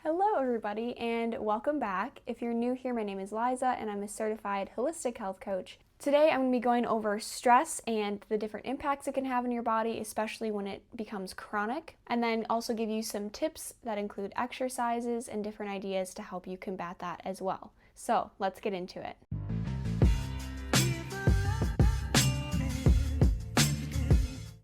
Hello everybody and welcome back. If you're new here, my name is Liza and I'm a certified holistic health coach. Today I'm going to be going over stress and the different impacts it can have in your body, especially when it becomes chronic, and then also give you some tips that include exercises and different ideas to help you combat that as well. So let's get into it.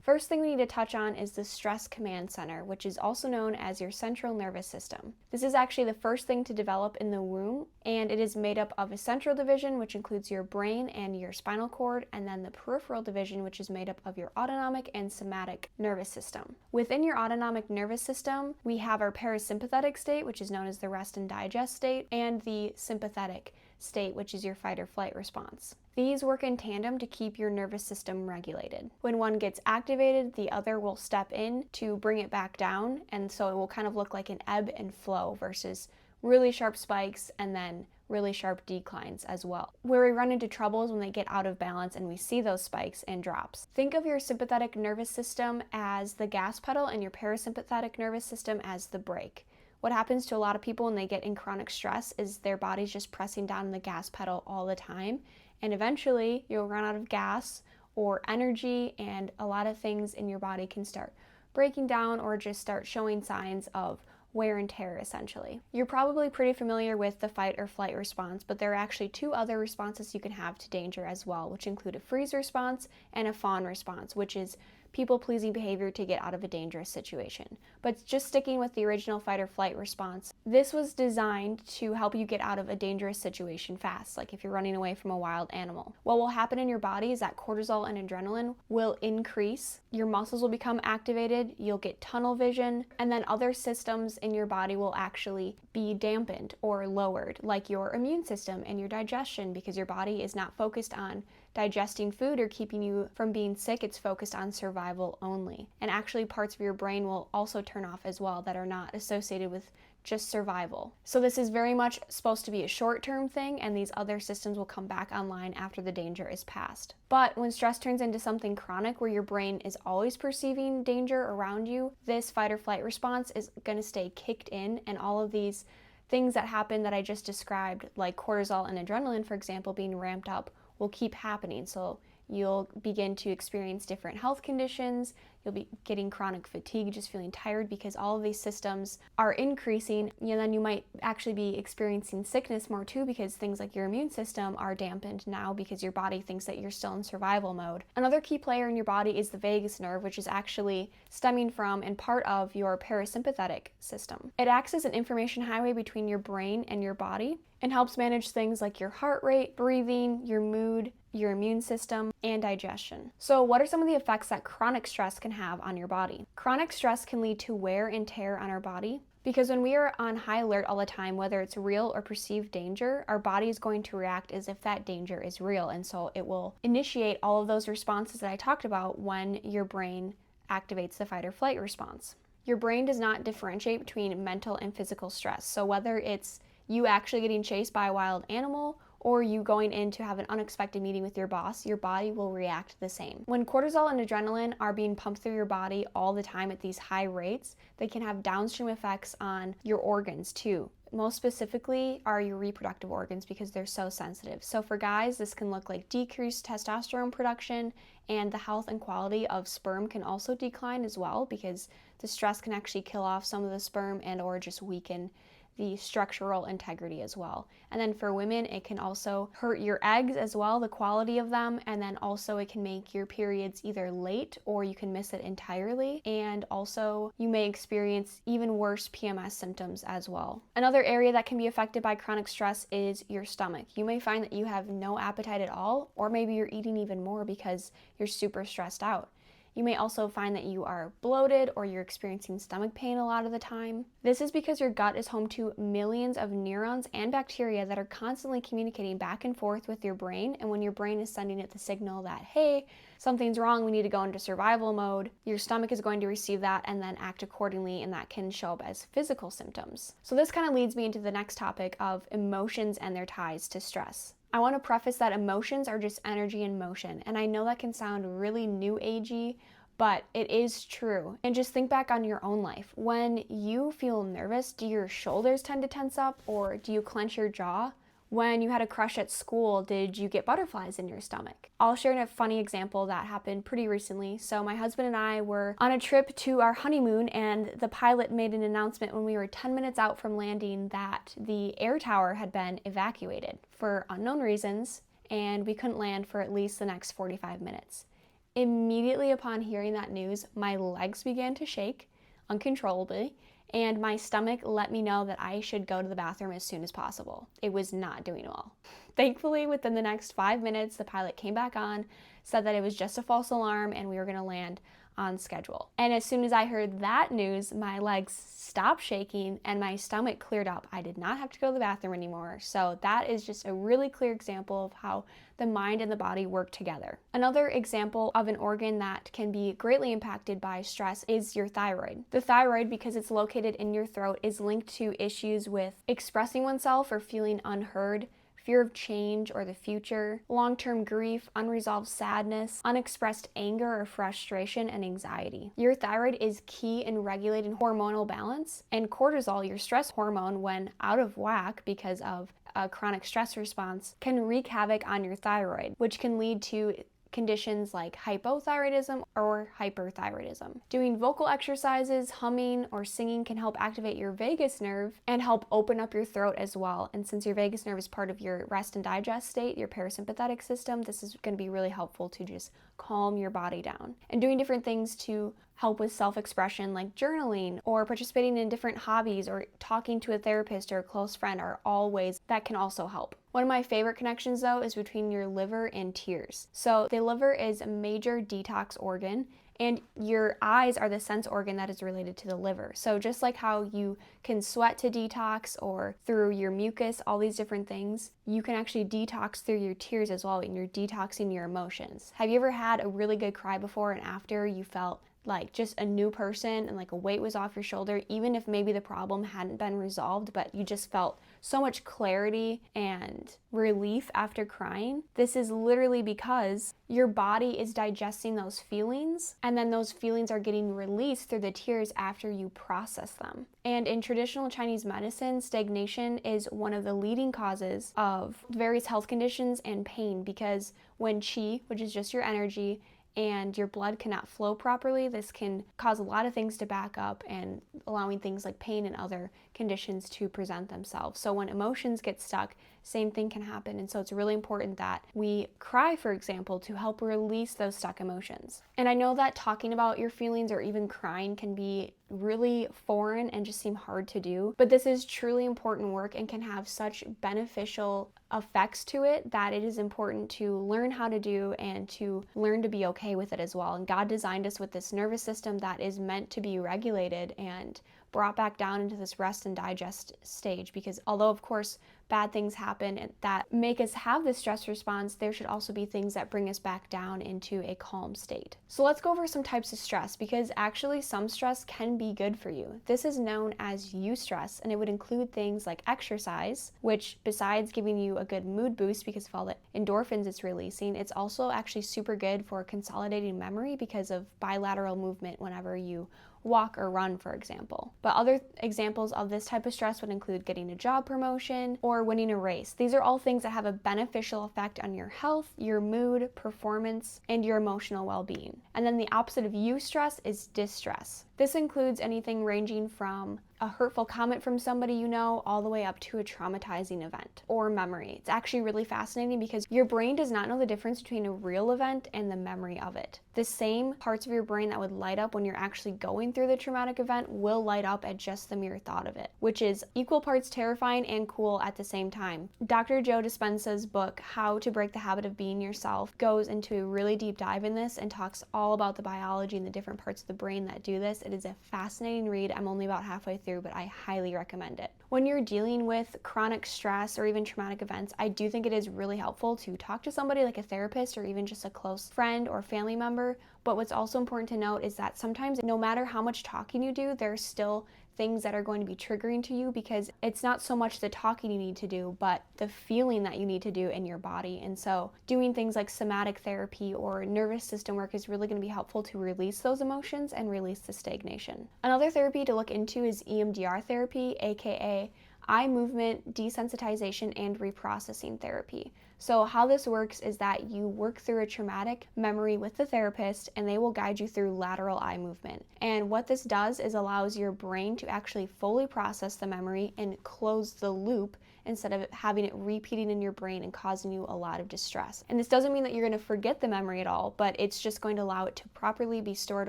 First thing we need to touch on is the stress command center, which is also known as your central nervous system. This is actually the first thing to develop in the womb, and it is made up of a central division, which includes your brain and your spinal cord, and then the peripheral division, which is made up of your autonomic and somatic nervous system. Within your autonomic nervous system, we have our parasympathetic state, which is known as the rest and digest state, and the sympathetic state, which is your fight or flight response. These work in tandem to keep your nervous system regulated. When one gets activated, the other will step in to bring it back down, and so it will kind of look like an ebb and flow versus really sharp spikes and then really sharp declines as well. Where we run into trouble is when they get out of balance and we see those spikes and drops. Think of your sympathetic nervous system as the gas pedal and your parasympathetic nervous system as the brake. What happens to a lot of people when they get in chronic stress is their body's just pressing down on the gas pedal all the time, and eventually you'll run out of gas or energy, and a lot of things in your body can start breaking down or just start showing signs of wear and tear, essentially. You're probably pretty familiar with the fight or flight response, but there are actually two other responses you can have to danger as well, which include a freeze response and a fawn response, which is people-pleasing behavior to get out of a dangerous situation. But just sticking with the original fight or flight response, this was designed to help you get out of a dangerous situation fast, like if you're running away from a wild animal. What will happen in your body is that cortisol and adrenaline will increase, your muscles will become activated, you'll get tunnel vision, and then other systems in your body will actually be dampened or lowered, like your immune system and your digestion, because your body is not focused on digesting food or keeping you from being sick, it's focused on survival only. And actually parts of your brain will also turn off as well that are not associated with just survival. So this is very much supposed to be a short-term thing, and these other systems will come back online after the danger is past. But when stress turns into something chronic where your brain is always perceiving danger around you, this fight or flight response is going to stay kicked in, and all of these things that happen that I just described, like cortisol and adrenaline, for example, being ramped up, will keep happening. So you'll begin to experience different health conditions, you'll be getting chronic fatigue, just feeling tired because all of these systems are increasing, and then you might actually be experiencing sickness more too, because things like your immune system are dampened now because your body thinks that you're still in survival mode. Another key player in your body is the vagus nerve, which is actually stemming from and part of your parasympathetic system. It acts as an information highway between your brain and your body and helps manage things like your heart rate, breathing, your mood, your immune system, and digestion. So what are some of the effects that chronic stress can have on your body? Chronic stress can lead to wear and tear on our body, because when we are on high alert all the time, whether it's real or perceived danger, our body is going to react as if that danger is real, and so it will initiate all of those responses that I talked about when your brain activates the fight or flight response. Your brain does not differentiate between mental and physical stress, so whether it's you actually getting chased by a wild animal or you going in to have an unexpected meeting with your boss, your body will react the same. When cortisol and adrenaline are being pumped through your body all the time at these high rates, they can have downstream effects on your organs too. Most specifically are your reproductive organs, because they're so sensitive. So for guys, this can look like decreased testosterone production, and the health and quality of sperm can also decline as well, because the stress can actually kill off some of the sperm and or just weaken the structural integrity as well. And then for women, it can also hurt your eggs as well, the quality of them, and then also it can make your periods either late or you can miss it entirely, and also you may experience even worse PMS symptoms as well. Another area that can be affected by chronic stress is your stomach. You may find that you have no appetite at all, or maybe you're eating even more because you're super stressed out. You may also find that you are bloated or you're experiencing stomach pain a lot of the time. This is because your gut is home to millions of neurons and bacteria that are constantly communicating back and forth with your brain, and when your brain is sending it the signal that, hey, something's wrong, we need to go into survival mode, your stomach is going to receive that and then act accordingly, and that can show up as physical symptoms. So this kind of leads me into the next topic of emotions and their ties to stress. I want to preface that emotions are just energy in motion, and I know that can sound really new agey, but it is true. And just think back on your own life. When you feel nervous, do your shoulders tend to tense up, or do you clench your jaw? When you had a crush at school, did you get butterflies in your stomach? I'll share a funny example that happened pretty recently. So my husband and I were on a trip to our honeymoon, and the pilot made an announcement when we were 10 minutes out from landing that the air tower had been evacuated for unknown reasons, and we couldn't land for at least the next 45 minutes. Immediately upon hearing that news, my legs began to shake uncontrollably, and my stomach let me know that I should go to the bathroom as soon as possible. It was not doing well. Thankfully, within the next 5 minutes, the pilot came back on, said that it was just a false alarm, and we were going to land on schedule. And as soon as I heard that news, my legs stopped shaking and my stomach cleared up. I did not have to go to the bathroom anymore. So that is just a really clear example of how the mind and the body work together. Another example of an organ that can be greatly impacted by stress is your thyroid. The thyroid, because it's located in your throat, is linked to issues with expressing oneself or feeling unheard, fear of change or the future, long-term grief, unresolved sadness, unexpressed anger or frustration, and anxiety. Your thyroid is key in regulating hormonal balance, and cortisol, your stress hormone, when out of whack because of a chronic stress response, can wreak havoc on your thyroid, which can lead to conditions like hypothyroidism or hyperthyroidism. Doing vocal exercises, humming, or singing can help activate your vagus nerve and help open up your throat as well. And since your vagus nerve is part of your rest and digest state, your parasympathetic system, this is going to be really helpful to just calm your body down. And doing different things to help with self-expression like journaling or participating in different hobbies or talking to a therapist or a close friend are all ways that can also help. One of my favorite connections though is between your liver and tears. So the liver is a major detox organ, and your eyes are the sense organ that is related to the liver. So just like how you can sweat to detox or through your mucus, all these different things, you can actually detox through your tears as well, and you're detoxing your emotions. Have you ever had a really good cry before and after you felt like just a new person and like a weight was off your shoulder, even if maybe the problem hadn't been resolved, but you just felt so much clarity and relief after crying? This is literally because your body is digesting those feelings, and then those feelings are getting released through the tears after you process them. And in traditional Chinese medicine, stagnation is one of the leading causes of various health conditions and pain, because when qi, which is just your energy, and your blood cannot flow properly, this can cause a lot of things to back up and allowing things like pain and other conditions to present themselves. So when emotions get stuck, same thing can happen. And so it's really important that we cry, for example, to help release those stuck emotions. And I know that talking about your feelings or even crying can be really foreign and just seem hard to do, but this is truly important work and can have such beneficial effects to it that it is important to learn how to do and to learn to be okay with it as well. And God designed us with this nervous system that is meant to be regulated and brought back down into this rest and digest stage, because although of course bad things happen that make us have this stress response, there should also be things that bring us back down into a calm state. So let's go over some types of stress, because actually some stress can be good for you. This is known as eustress, and it would include things like exercise, which besides giving you a good mood boost because of all the endorphins it's releasing, it's also actually super good for consolidating memory because of bilateral movement whenever you walk or run, for example. But other examples of this type of stress would include getting a job promotion or winning a race. These are all things that have a beneficial effect on your health, your mood, performance, and your emotional well-being. And then the opposite of eustress is distress. This includes anything ranging from a hurtful comment from somebody you know all the way up to a traumatizing event or memory. It's actually really fascinating because your brain does not know the difference between a real event and the memory of it. The same parts of your brain that would light up when you're actually going through the traumatic event will light up at just the mere thought of it, which is equal parts terrifying and cool at the same time. Dr. Joe Dispenza's book, How to Break the Habit of Being Yourself, goes into a really deep dive in this and talks all about the biology and the different parts of the brain that do this. It is a fascinating read. I'm only about halfway through, but I highly recommend it. When you're dealing with chronic stress or even traumatic events, I do think it is really helpful to talk to somebody like a therapist or even just a close friend or family member. But what's also important to note is that sometimes no matter how much talking you do, there are still things that are going to be triggering to you, because it's not so much the talking you need to do, but the feeling that you need to do in your body. And so doing things like somatic therapy or nervous system work is really going to be helpful to release those emotions and release the stagnation. Another therapy to look into is EMDR therapy, aka eye movement desensitization and reprocessing therapy. So how this works is that you work through a traumatic memory with the therapist, and they will guide you through lateral eye movement. And what this does is allows your brain to actually fully process the memory and close the loop instead of having it repeating in your brain and causing you a lot of distress. And this doesn't mean that you're going to forget the memory at all, but it's just going to allow it to properly be stored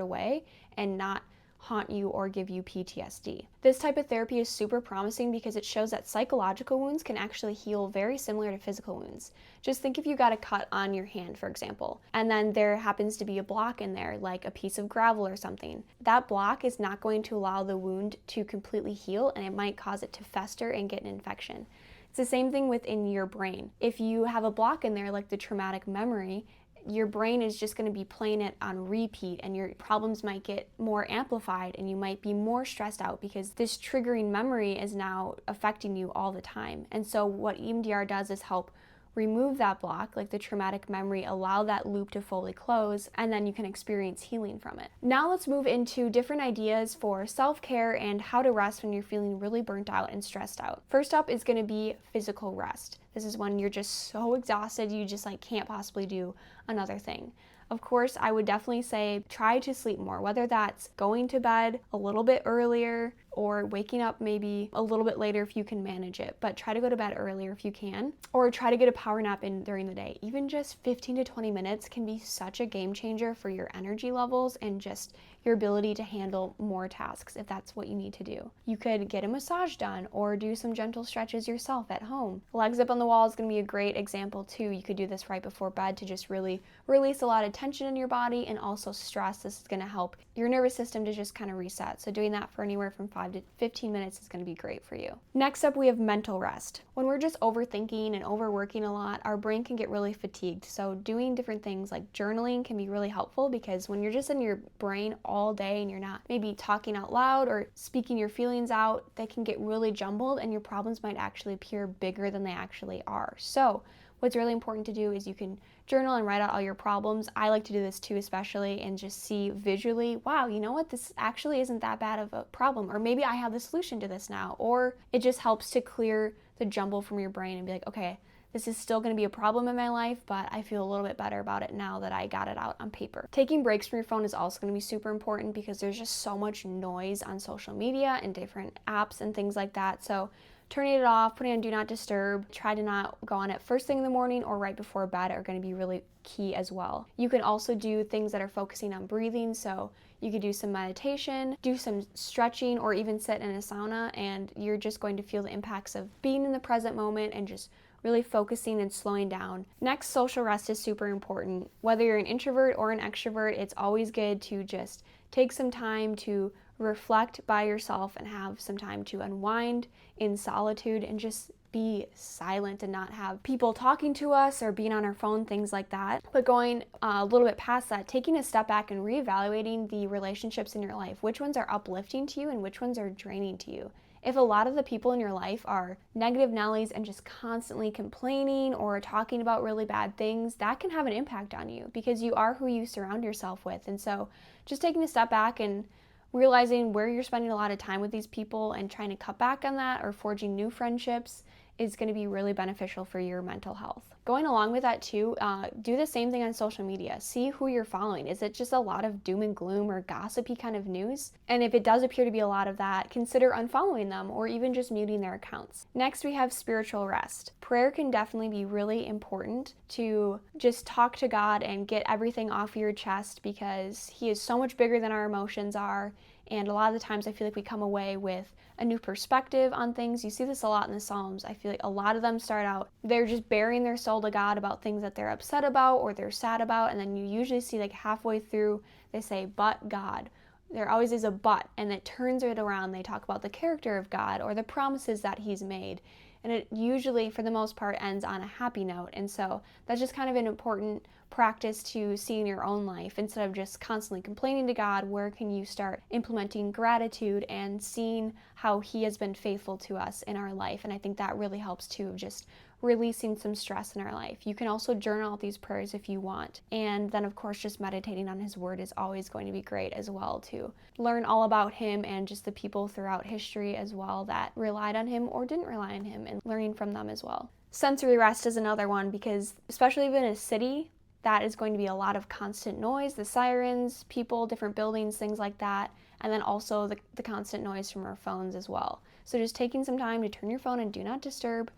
away and not haunt you or give you PTSD. This type of therapy is super promising because it shows that psychological wounds can actually heal very similar to physical wounds. Just think if you got a cut on your hand, for example, and then there happens to be a block in there, like a piece of gravel or something. That block is not going to allow the wound to completely heal, and it might cause it to fester and get an infection. It's the same thing within your brain. If you have a block in there, like the traumatic memory, your brain is just going to be playing it on repeat, and your problems might get more amplified, and you might be more stressed out because this triggering memory is now affecting you all the time. And so what EMDR does is help remove that block, like the traumatic memory, allow that loop to fully close, and then you can experience healing from it. Now let's move into different ideas for self-care and how to rest when you're feeling really burnt out and stressed out. First up is going to be physical rest. This is when you're just so exhausted you just can't possibly do another thing. Of course, I would definitely say try to sleep more, whether that's going to bed a little bit earlier or waking up maybe a little bit later if you can manage it, but try to go to bed earlier if you can, or try to get a power nap in during the day. Even just 15 to 20 minutes can be such a game changer for your energy levels and just your ability to handle more tasks if that's what you need to do. You could get a massage done or do some gentle stretches yourself at home. Legs up on the wall is going to be a great example too. You could do this right before bed to just really release a lot of tension in your body and also stress. This is going to help your nervous system to just kind of reset. So doing that for anywhere from 5 to 15 minutes is going to be great for you. Next up, we have mental rest. When we're just overthinking and overworking a lot, our brain can get really fatigued. So doing different things like journaling can be really helpful, because when you're just in your brain all day and you're not maybe talking out loud or speaking your feelings out, they can get really jumbled and your problems might actually appear bigger than they actually are. So what's really important to do is you can journal and write out all your problems. I like to do this too, especially, and just see visually, wow, you know what, this actually isn't that bad of a problem, or maybe I have the solution to this now. Or it just helps to clear the jumble from your brain and be like, okay, this is still going to be a problem in my life, but I feel a little bit better about it now that I got it out on paper. Taking breaks from your phone is also going to be super important because there's just so much noise on social media and different apps and things like that. So turning it off, putting on do not disturb, try to not go on it first thing in the morning or right before bed are going to be really key as well. You can also do things that are focusing on breathing. So you could do some meditation, do some stretching, or even sit in a sauna, and you're just going to feel the impacts of being in the present moment and just really focusing and slowing down. Next, social rest is super important. Whether you're an introvert or an extrovert, it's always good to just take some time to reflect by yourself and have some time to unwind in solitude and just be silent and not have people talking to us or being on our phone, things like that. But going a little bit past that, taking a step back and reevaluating the relationships in your life. Which ones are uplifting to you and which ones are draining to you? If a lot of the people in your life are negative Nellies and just constantly complaining or talking about really bad things, that can have an impact on you because you are who you surround yourself with. And so just taking a step back and realizing where you're spending a lot of time with these people and trying to cut back on that or forging new friendships is going to be really beneficial for your mental health. Going along with that too, do the same thing on social media. See who you're following. Is it just a lot of doom and gloom or gossipy kind of news? And if it does appear to be a lot of that, consider unfollowing them or even just muting their accounts. Next, we have spiritual rest. Prayer can definitely be really important to just talk to God and get everything off your chest because He is so much bigger than our emotions are. And a lot of the times I feel like we come away with a new perspective on things. You see this a lot in the Psalms. I feel like a lot of them start out, they're just bearing their soul to God about things that they're upset about or they're sad about. And then you usually see like halfway through, they say, but God. there always is a but, and it turns it around. They talk about the character of God or the promises that he's made. And it usually, for the most part, ends on a happy note. And so that's just kind of an important practice to see in your own life. Instead of just constantly complaining to God, where can you start implementing gratitude and seeing how he has been faithful to us in our life? And I think that really helps too, just releasing some stress in our life. You can also journal out these prayers if you want. And then of course, just meditating on his word is always going to be great as well, to learn all about him and just the people throughout history as well that relied on him or didn't rely on him, and learning from them as well. Sensory rest is another one, because especially in a city, that is going to be a lot of constant noise, the sirens, people, different buildings, things like that, and then also the constant noise from our phones as well. So just taking some time to turn your phone and do not disturb,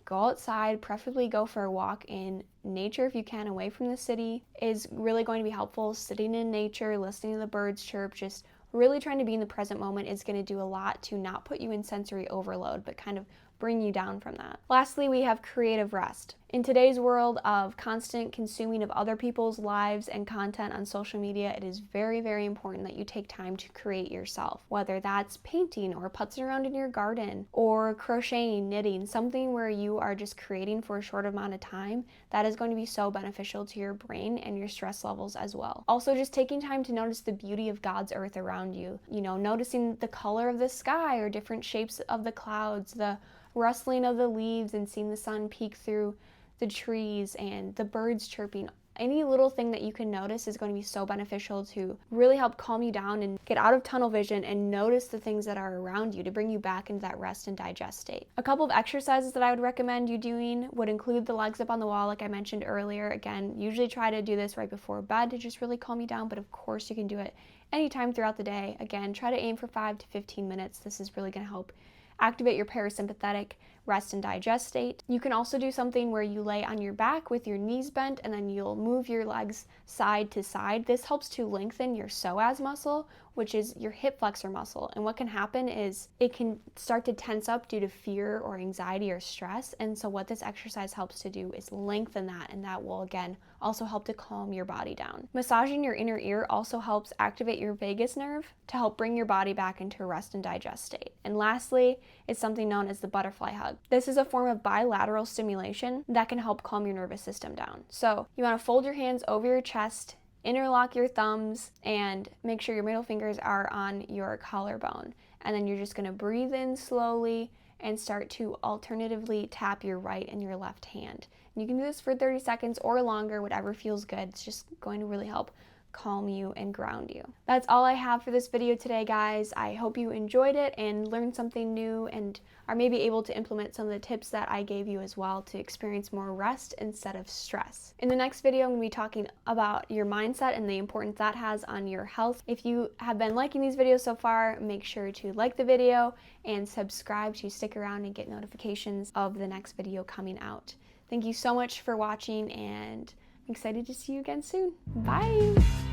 go outside, preferably go for a walk in nature if you can, away from the city, is really going to be helpful. Sitting in nature, listening to the birds chirp, just really trying to be in the present moment is going to do a lot to not put you in sensory overload, but kind of bring you down from that. Lastly, we have creative rest. In today's world of constant consuming of other people's lives and content on social media, it is very, very important that you take time to create yourself, whether that's painting or putzing around in your garden or crocheting, knitting, something where you are just creating for a short amount of time. That is going to be so beneficial to your brain and your stress levels as well. Also, just taking time to notice the beauty of God's earth around you, noticing the color of the sky or different shapes of the clouds, the rustling of the leaves, and seeing the sun peek through the trees and the birds chirping. Any little thing that you can notice is going to be so beneficial to really help calm you down and get out of tunnel vision and notice the things that are around you to bring you back into that rest and digest state. A couple of exercises that I would recommend you doing would include the legs up on the wall, like I mentioned earlier. Again, usually try to do this right before bed to just really calm you down, but of course you can do it anytime throughout the day. Again, try to aim for 5 to 15 minutes. This is really going to help activate your parasympathetic rest and digest state. You can also do something where you lay on your back with your knees bent, and then you'll move your legs side to side. This helps to lengthen your psoas muscle, which is your hip flexor muscle. And what can happen is it can start to tense up due to fear or anxiety or stress. And so what this exercise helps to do is lengthen that, and that will again also help to calm your body down. Massaging your inner ear also helps activate your vagus nerve to help bring your body back into a rest and digest state. And lastly, it's something known as the butterfly hug. This is a form of bilateral stimulation that can help calm your nervous system down. So you want to fold your hands over your chest, interlock your thumbs, and make sure your middle fingers are on your collarbone. And then you're just going to breathe in slowly and start to alternatively tap your right and your left hand. And you can do this for 30 seconds or longer, whatever feels good. It's just going to really help calm you and ground you. That's all I have for this video today, guys. I hope you enjoyed it and learned something new and are maybe able to implement some of the tips that I gave you as well to experience more rest instead of stress. In the next video, I'm going to be talking about your mindset and the importance that has on your health. If you have been liking these videos so far, make sure to like the video and subscribe to stick around and get notifications of the next video coming out. Thank you so much for watching, and I'm excited to see you again soon. Bye!